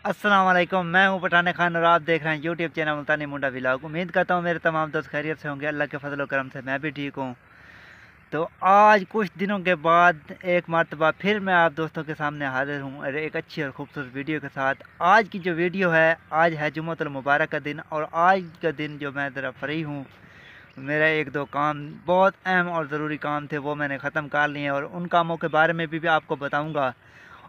अस्सलाम वालेकुम। मैं हूं पठान खान और आप देख रहे हैं यूट्यूब चैनल मुल्तानी मुंडा व्लॉग। उम्मीद करता हूं मेरे तमाम दोस्त खैरियत से होंगे। अल्लाह के फजल व करम से मैं भी ठीक हूं। तो आज कुछ दिनों के बाद एक मरतबा फिर मैं आप दोस्तों के सामने हाजिर हूं और एक अच्छी और ख़ूबसूरत वीडियो के साथ। आज की जो वीडियो है, आज है जुम्मतुल मुबारक का दिन और आज का दिन जो मैं ज़रा फ्री हूँ, मेरा एक दो काम बहुत अहम और ज़रूरी काम थे, वो मैंने ख़त्म कर लिए और उन कामों के बारे में भी आपको बताऊँगा।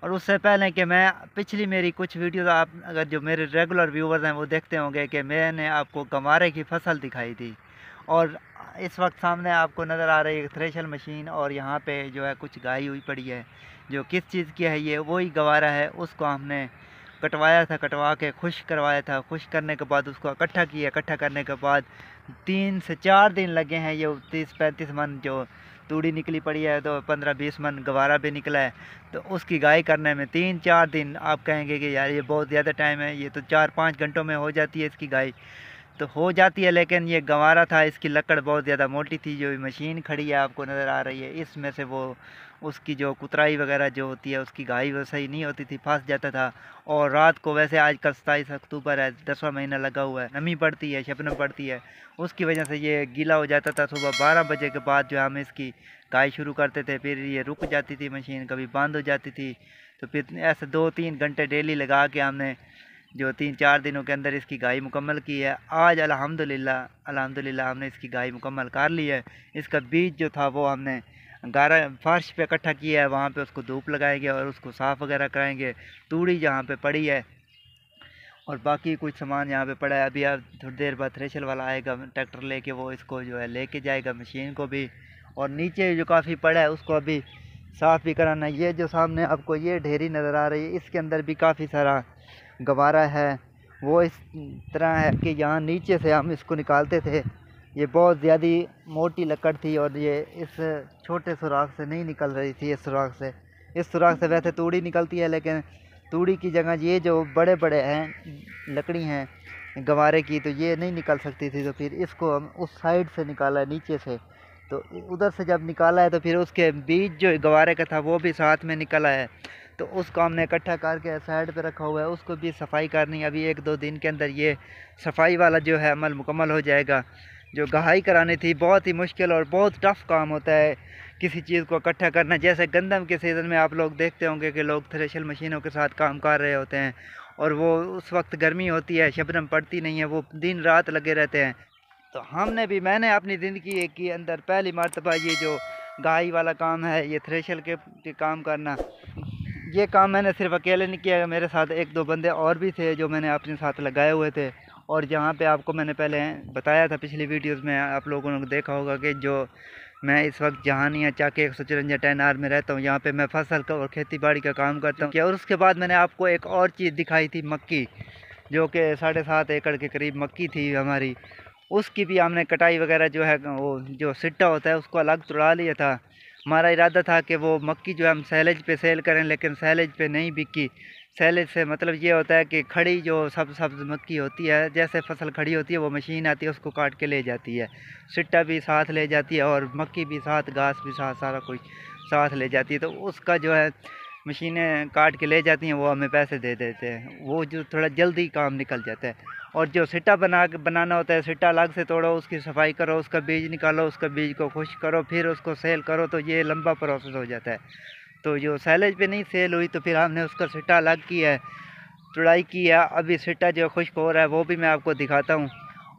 और उससे पहले कि मैं पिछली मेरी कुछ वीडियोस, आप अगर जो मेरे रेगुलर व्यूवर्स हैं वो देखते होंगे कि मैंने आपको गंवारे की फसल दिखाई थी। और इस वक्त सामने आपको नज़र आ रही है थ्रेशर मशीन और यहाँ पे जो है कुछ गाई हुई पड़ी है। जो किस चीज़ की है, ये वही गंवारा है। उसको हमने कटवाया था, कटवा के खुश करवाया था। खुश करने के बाद उसको इकट्ठा किया। इकट्ठा करने के बाद 3 से 4 दिन लगे हैं। ये 30-35 मन जो तूड़ी निकली पड़ी है, तो 15-20 मन गवारा भी निकला है। तो उसकी गाय करने में 3-4 दिन, आप कहेंगे कि यार ये बहुत ज़्यादा टाइम है, ये तो 4-5 घंटों में हो जाती है इसकी गाय। तो हो जाती है, लेकिन ये गंवारा था, इसकी लकड़ बहुत ज़्यादा मोटी थी। जो मशीन खड़ी है आपको नज़र आ रही है, इसमें से वो उसकी जो कुतराई वगैरह जो होती है, उसकी गाय वो सही नहीं होती थी, फंस जाता था। और रात को, वैसे आजकल 27 अक्टूबर है, 10वां महीना लगा हुआ है, नमी पड़ती है, शबनम पड़ती है, उसकी वजह से ये गीला हो जाता था। सुबह 12 बजे के बाद जो हम इसकी गाय शुरू करते थे, फिर ये रुक जाती थी मशीन, कभी बंद हो जाती थी। तो फिर ऐसे 2-3 घंटे डेली लगा के हमने जो 3-4 दिनों के अंदर इसकी गाय मुकम्मल की है। आज अल्हम्दुलिल्लाह हमने इसकी गाय मुकम्मल कर ली है। इसका बीज जो था वो हमने गारा फर्श पे इकट्ठा किया है, वहाँ पे उसको धूप लगाएंगे और उसको साफ़ वगैरह कराएंगे। तूड़ी जहाँ पे पड़ी है और बाकी कुछ सामान यहाँ पे पड़ा है। अभी अब थोड़ी देर बाद थ्रेशर वाला आएगा ट्रैक्टर लेके, वो इसको जो है लेके जाएगा मशीन को भी। और नीचे जो काफ़ी पड़ा है उसको अभी साफ़ भी कराना है। ये जो सामने आपको ये ढेरी नज़र आ रही है, इसके अंदर भी काफ़ी सारा गवारा है। वो इस तरह है कि यहाँ नीचे से हम इसको निकालते थे, ये बहुत ज़्यादा मोटी लकड़ थी और ये इस छोटे सुराख से नहीं निकल रही थी। इस सुराख से वैसे तूड़ी निकलती है, लेकिन तूड़ी की जगह ये जो बड़े बड़े हैं लकड़ी हैं गंवारे की, तो ये नहीं निकल सकती थी। तो फिर इसको हम उस साइड से निकाला, नीचे से। तो उधर से जब निकाला है तो फिर उसके बीज जो गंवारे का था वो भी साथ में निकला है। तो उसको हमने इकट्ठा करके साइड पे रखा हुआ है, उसको भी सफाई करनी है। अभी 1-2 दिन के अंदर ये सफाई वाला जो है अमल मुकम्मल हो जाएगा। जो गहाई करानी थी, बहुत ही मुश्किल और बहुत टफ़ काम होता है किसी चीज़ को इकट्ठा करना। जैसे गंदम के सीज़न में आप लोग देखते होंगे कि लोग थ्रेशर मशीनों के साथ काम कर रहे होते हैं और वो उस वक्त गर्मी होती है, शबनम पड़ती नहीं है, वो दिन रात लगे रहते हैं। तो मैंने अपनी ज़िंदगी के अंदर पहली मर्तबा ये जो गहाई वाला काम है, ये थ्रेशर के काम करना, ये काम मैंने सिर्फ अकेले नहीं किया। मेरे साथ 1-2 बंदे और भी थे जो मैंने अपने साथ लगाए हुए थे। और जहाँ पे आपको मैंने पहले बताया था पिछली वीडियोस में, आप लोगों ने देखा होगा कि जो मैं इस वक्त जहानिया चाके 154 10R में रहता हूँ, यहाँ पे मैं फसल का और खेती बाड़ी का काम करता हूँ। और उसके बाद मैंने आपको एक और चीज़ दिखाई थी, मक्की, जो कि 7.5 एकड़ के करीब मक्की थी हमारी। उसकी भी हमने कटाई वगैरह जो है, वो जो सिट्टा होता है उसको अलग तुड़ा लिया था। हमारा इरादा था कि वो मक्की जो है हम सैलेज पे सेल करें, लेकिन सैलेज पे नहीं बिकी। सैलेज से मतलब ये होता है कि खड़ी जो सब्ज़ मक्की होती है, जैसे फसल खड़ी होती है वो मशीन आती है, उसको काट के ले जाती है। सिट्टा भी साथ ले जाती है और मक्की भी साथ, घास भी साथ, सारा कुछ साथ ले जाती है। तो उसका जो है मशीनें काट के ले जाती हैं, वो हमें पैसे दे देते हैं। वो जो थोड़ा जल्दी काम निकल जाता है। और जो सिट्टा बनाना होता है, सिट्टा अलग से तोड़ो, उसकी सफाई करो, उसका बीज निकालो, उसका बीज को खुश करो, फिर उसको सेल करो, तो ये लंबा प्रोसेस हो जाता है। तो जो सैलेज पे नहीं सेल हुई, तो फिर हमने उसका सिट्टा अलग किया है, तुड़ाई की है। अभी सिट्टा जो खुश्क हो रहा है वो भी मैं आपको दिखाता हूँ।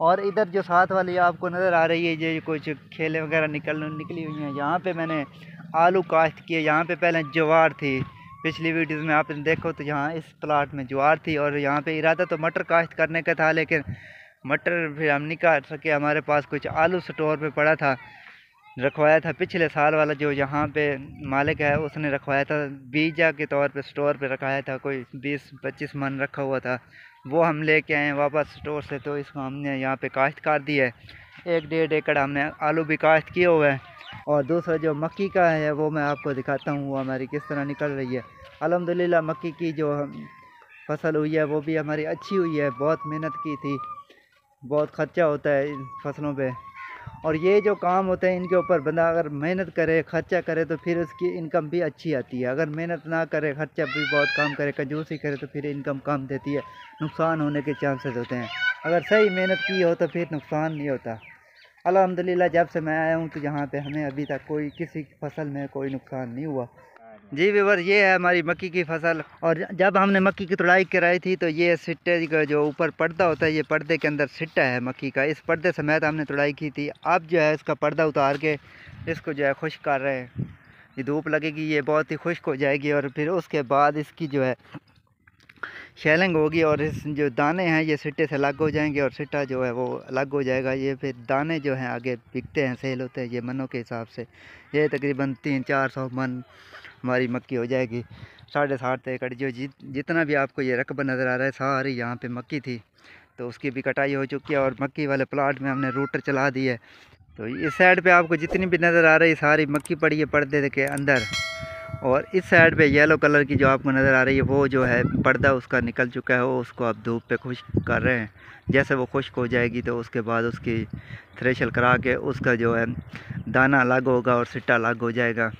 और इधर जो साथ वाली आपको नज़र आ रही है, ये कुछ खेलें वगैरह निकली हुई हैं। यहाँ पे मैंने आलू काश्त किए। यहाँ पे पहले ज्वार थी, पिछली वीडियोस में आपने देखो तो यहाँ इस प्लाट में ज्वार थी। और यहाँ पे इरादा तो मटर काश्त करने का था, लेकिन मटर फिर हम नहीं काट सके। हमारे पास कुछ आलू स्टोर पे पड़ा था, रखवाया था पिछले साल वाला, जो यहाँ पे मालिक है उसने रखवाया था, बीजा के तौर पे स्टोर पे रखाया था। कोई 20-25 मन रखा हुआ था, वो हम लेके आए वापस स्टोर से। तो इसको हमने यहाँ पे काश्त कर दी है। 1-1.5 एकड़ हमने आलू भी काश्त किए हुए हैं। और दूसरा जो मक्की का है वो मैं आपको दिखाता हूँ, वो हमारी किस तरह निकल रही है। अल्हम्दुलिल्लाह मक्की की जो फसल हुई है वो भी हमारी अच्छी हुई है। बहुत मेहनत की थी, बहुत ख़र्चा होता है इन फसलों पे। और ये जो काम होते हैं इनके ऊपर बंदा अगर मेहनत करे, खर्चा करे तो फिर उसकी इनकम भी अच्छी आती है। अगर मेहनत ना करे, खर्चा भी बहुत कम करे, कंजूसी करे तो फिर इनकम कम देती है, नुकसान होने के चांसेस होते हैं। अगर सही मेहनत की हो तो फिर नुकसान नहीं होता। अल्हम्दुलिल्लाह जब से मैं आया हूँ तो यहाँ पे हमें अभी तक कोई किसी फसल में कोई नुकसान नहीं हुआ। जी व्यूअर, ये है हमारी मक्की की फसल। और जब हमने मक्की की तुड़ाई कराई थी तो ये सिट्टे का जो ऊपर पर्दा होता है, ये पर्दे के अंदर सिट्टा है मक्की का, इस पर्दे समेत हमने तुड़ाई की थी। अब जो है इसका पर्दा उतार के इसको जो है खुश्क कर रहे हैं। ये धूप लगेगी, ये बहुत ही खुश्क हो जाएगी और फिर उसके बाद इसकी जो है शेलिंग होगी और इस जो दाने हैं ये सिट्टे से अलग हो जाएंगे और सिट्टा जो है वो अलग हो जाएगा। ये फिर दाने जो हैं आगे बिकते हैं, सेल होते हैं ये मनों के हिसाब से। ये तकरीबन 300-400 मन हमारी मक्की हो जाएगी। 7.5 एकड़ जो जितना भी आपको ये रकबा नज़र आ रहा है सारी यहाँ पे मक्की थी, तो उसकी भी कटाई हो चुकी है और मक्की वाले प्लाट में हमने रूटर चला दी है। तो इस साइड पे आपको जितनी भी नज़र आ रही है सारी मक्की पड़ी है पर्दे के अंदर। और इस साइड पे येलो कलर की जो आपको नज़र आ रही है वो जो है पर्दा उसका निकल चुका है, वो उसको आप धूप पे खुश्क कर रहे हैं। जैसे वो खुश्क हो जाएगी तो उसके बाद उसकी थ्रेशल करा के उसका जो है दाना अलग होगा और सिट्टा अलग हो जाएगा।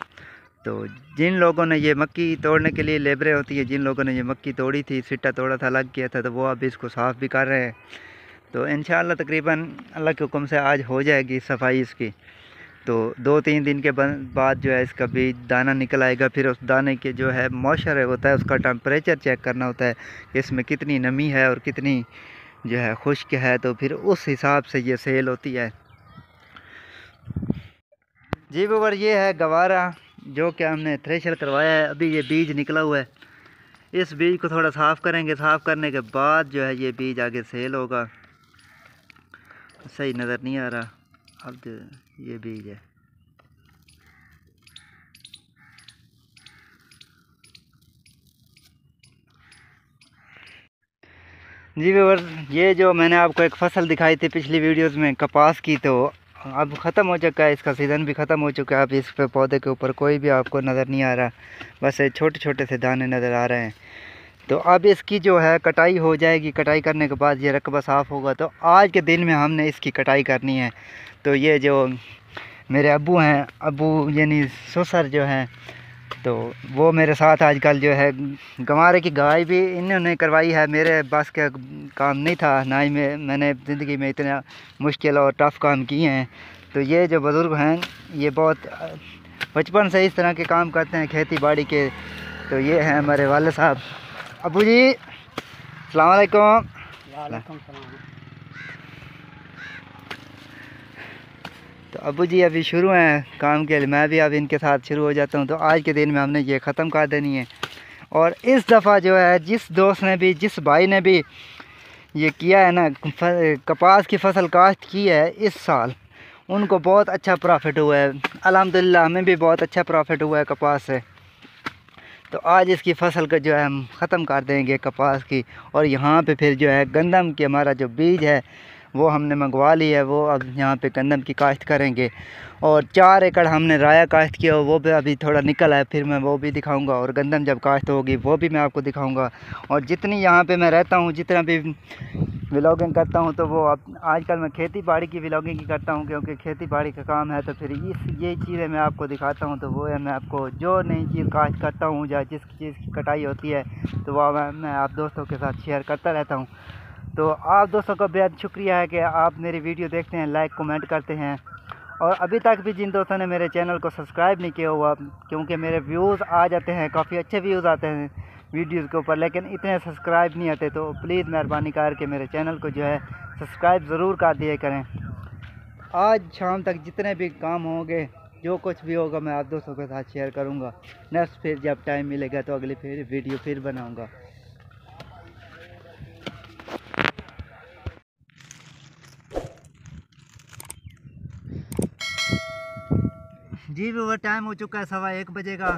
तो जिन लोगों ने ये मक्की तोड़ने के लिए लेबरें होती है, जिन लोगों ने ये मक्की तोड़ी थी, सिट्टा तोड़ा था, अलग किया था, तो वो अब इसको साफ़ भी कर रहे हैं। तो इंशाअल्लाह तकरीबन अल्लाह के हुक्म से आज हो जाएगी सफाई इसकी। तो 2-3 दिन के बाद जो है इसका बीज दाना निकल आएगा। फिर उस दाने के जो है मॉइस्चर होता है उसका टेम्परेचर चेक करना होता है कि इसमें कितनी नमी है और कितनी जो है खुश्क है, तो फिर उस हिसाब से ये सेल होती है। जी व्यूअर, ये है गवारा जो कि हमने थ्रेशर करवाया है। अभी ये बीज निकला हुआ है, इस बीज को थोड़ा साफ़ करेंगे। साफ़ करने के बाद जो है ये बीज आगे सेल होगा। सही नज़र नहीं आ रहा, अब जो ये बीज है। जी व्यूअर, ये जो मैंने आपको एक फसल दिखाई थी पिछली वीडियोस में कपास की, तो अब ख़त्म हो चुका है, इसका सीज़न भी ख़त्म हो चुका है। अब इस पे पौधे के ऊपर कोई भी आपको नज़र नहीं आ रहा, बस छोटे छोटे से दाने नज़र आ रहे हैं। तो अब इसकी जो है कटाई हो जाएगी। कटाई करने के बाद ये रकबा साफ़ होगा, तो आज के दिन में हमने इसकी कटाई करनी है। तो ये जो मेरे अब्बू हैं, अब्बू यानी ससुर जो हैं, तो वो मेरे साथ आजकल जो है गंवारे की गाय भी इन्होंने करवाई है। मेरे बस का काम नहीं था, ना ही मैंने ज़िंदगी में इतने मुश्किल और टफ़ काम किए हैं। तो ये जो बुज़ुर्ग हैं ये बहुत बचपन से इस तरह के काम करते हैं खेती बाड़ी के। तो ये हैं हमारे वाले साहब। अब्बू जी अस्सलाम वालेकुम। वालेकुम सलाम। तो अब्बू जी अभी शुरू हैं काम के लिए, मैं भी अब इनके साथ शुरू हो जाता हूँ। तो आज के दिन में हमने ये ख़त्म कर देनी है। और इस दफ़ा जो है जिस दोस्त ने भी, जिस भाई ने भी ये किया है ना, कपास की फसल काश्त की है इस साल, उनको बहुत अच्छा प्रॉफिट हुआ है। अल्हम्दुलिल्लाह हमें भी बहुत अच्छा प्रॉफिट हुआ है कपास से। तो आज इसकी फसल का जो है हम ख़त्म कर देंगे कपास की। और यहाँ पे फिर जो है गंदम की हमारा जो बीज है वो हमने मंगवा ली है, वो अब यहाँ पे गंदम की काश्त करेंगे। और 4 एकड़ हमने राया काश्त किया, वो भी अभी थोड़ा निकल है, फिर मैं वो भी दिखाऊंगा। और गंदम जब काश्त होगी वो भी मैं आपको दिखाऊंगा। और जितनी यहाँ पे मैं रहता हूँ, जितना भी व्लॉगिंग करता हूँ, तो वो अब आजकल मैं खेती बाड़ी की व्लॉगिंग ही करता हूँ, क्योंकि खेती बाड़ी का काम है। तो फिर ये चीज़ें मैं आपको दिखाता हूँ। तो वो है मैं आपको जो नई चीज़ काश्त करता हूँ या जिस चीज़ की कटाई होती है तो वह मैं आप दोस्तों के साथ शेयर करता रहता हूँ। तो आप दोस्तों का बेहद शुक्रिया है कि आप मेरी वीडियो देखते हैं, लाइक कमेंट करते हैं। और अभी तक भी जिन दोस्तों ने मेरे चैनल को सब्सक्राइब नहीं किया हुआ, क्योंकि मेरे व्यूज़ आ जाते हैं, काफ़ी अच्छे व्यूज़ आते हैं वीडियोज़ के ऊपर, लेकिन इतने सब्सक्राइब नहीं आते, तो प्लीज़ मेहरबानी करके मेरे चैनल को जो है सब्सक्राइब ज़रूर कर दिया करें। आज शाम तक जितने भी काम होंगे, जो कुछ भी होगा, मैं आप दोस्तों के साथ शेयर करूँगा। नेक्स्ट फिर जब टाइम मिलेगा तो अगली फिर वीडियो फिर बनाऊँगा। जी व्यूअर, टाइम हो चुका है 1:15 बजे का।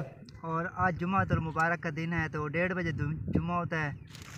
और आज जुम्मातुल मुबारक का दिन है, तो 1:30 बजे जुम्मा होता है,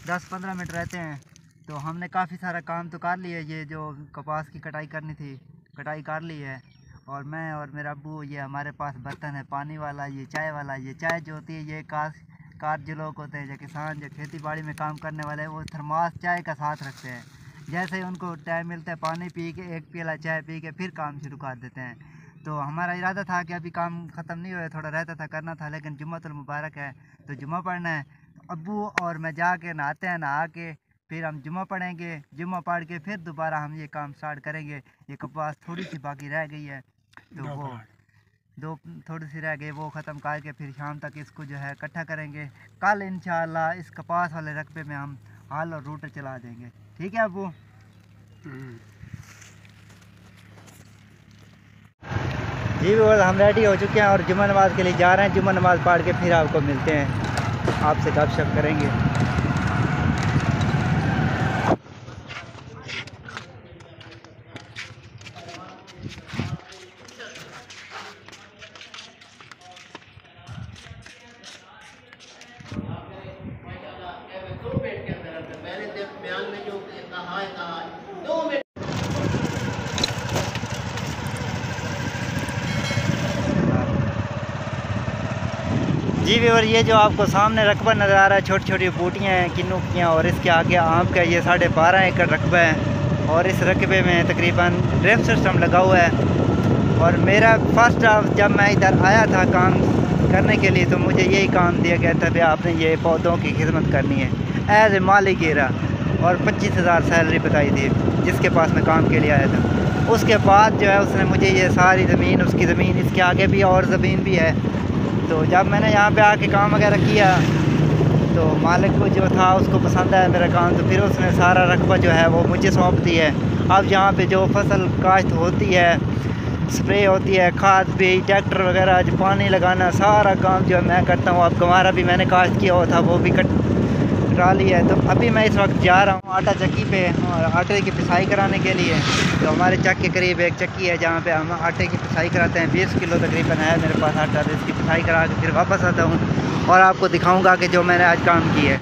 10-15 मिनट रहते हैं। तो हमने काफ़ी सारा काम तो कर लिया। ये जो कपास की कटाई करनी थी, कटाई कर ली है। और मैं और मेरा अब्बू, ये हमारे पास बर्तन है पानी वाला, ये चाय वाला। ये चाय जो होती है, ये कार जो लोग होते हैं, जो किसान, जो खेती बाड़ी में काम करने वाले हैं, वो थर्मास चाय का साथ रखते हैं। जैसे ही उनको टाइम मिलता है पानी पी के एक प्याला चाय पी के फिर काम शुरू कर देते हैं। तो हमारा इरादा था कि अभी काम ख़त्म नहीं हुआ, थोड़ा रहता था करना था, लेकिन जुम्मतुल मुबारक है तो जुम्मा पढ़ना है। तो अब्बू और मैं जाके नहाते हैं, नहा के फिर हम जुम्मा पढ़ेंगे, जुम्मा पढ़ के फिर दोबारा हम ये काम स्टार्ट करेंगे। ये कपास थोड़ी सी बाकी रह गई है तो वो दो थोड़ी सी रह गई, वो ख़त्म करके फिर शाम तक इसको जो है इकट्ठा करेंगे। कल इंशाल्लाह इस कपास वाले रकबे में हम हाल और रूटर चला देंगे। ठीक है अब्बू? जी वो हम रेडी हो चुके हैं और जुम्मा नमाज के लिए जा रहे हैं। जुम्मा नमाज पढ़ के फिर आपको मिलते हैं, आपसे गपशप करेंगे। जी व्यूअर, ये जो आपको सामने रकबा नज़र आ रहा है, छोटी छोटी बूटियाँ हैं किन्नू की, और इसके आगे आम का ये 12.5 एकड़ रकबा है। और इस रकबे में तकरीबन ड्रिप सिस्टम लगा हुआ है। और मेरा फर्स्ट जब मैं इधर आया था काम करने के लिए तो मुझे यही काम दिया गया था, भाई आपने ये पौधों की खिदमत करनी है एज ए माली गिरा, और 25,000 सैलरी बताई थी जिसके पास मैं काम के लिए आया था। उसके बाद जो है उसने मुझे ये सारी ज़मीन, उसकी ज़मीन, इसके आगे भी और ज़मीन भी है। तो जब मैंने यहाँ पे आके काम वगैरह किया तो मालिक को जो था उसको पसंद आया मेरा काम, तो फिर उसने सारा रकबा जो है वो मुझे सौंप दी है। अब यहाँ पे जो फसल काश्त होती है, स्प्रे होती है, खाद भी, ट्रैक्टर वगैरह जो पानी लगाना, सारा काम जो है मैं करता हूँ। अब गंवारा भी मैंने काश्त किया हुआ था, वो भी कटा ली है। तो अभी मैं इस वक्त जा रहा हूँ आटा चक्की पे और आटे की पिसाई कराने के लिए। तो हमारे चक के करीब एक चक्की है जहाँ पे हम आटे की पिसाई कराते हैं। 20 किलो तकरीबन है मेरे पास आटा, तो इसकी पिसाई करा के फिर वापस आता हूँ और आपको दिखाऊँगा कि जो मैंने आज काम किया है।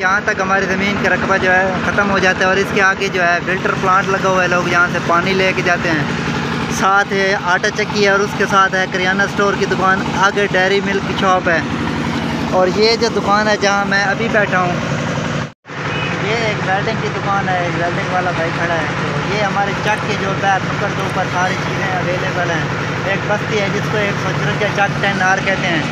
यहाँ तक हमारी ज़मीन का रकबा जो है ख़त्म हो जाता है और इसके आगे जो है फिल्टर प्लांट लगा हुआ है, लोग यहाँ से पानी लेके जाते हैं। साथ है आटा चक्की है और उसके साथ है करियाना स्टोर की दुकान, आगे डेयरी मिल्क की शॉप है। और ये जो दुकान है जहाँ मैं अभी बैठा हूँ, ये एक वेल्डिंग की दुकान है, एक वेल्डिंग वाला भाई खड़ा है। तो ये हमारे चक के जो बैग पकड़ के ऊपर सारी चीज़ें अवेलेबल हैं। एक बस्ती है जिसको 154 चक 10R कहते हैं।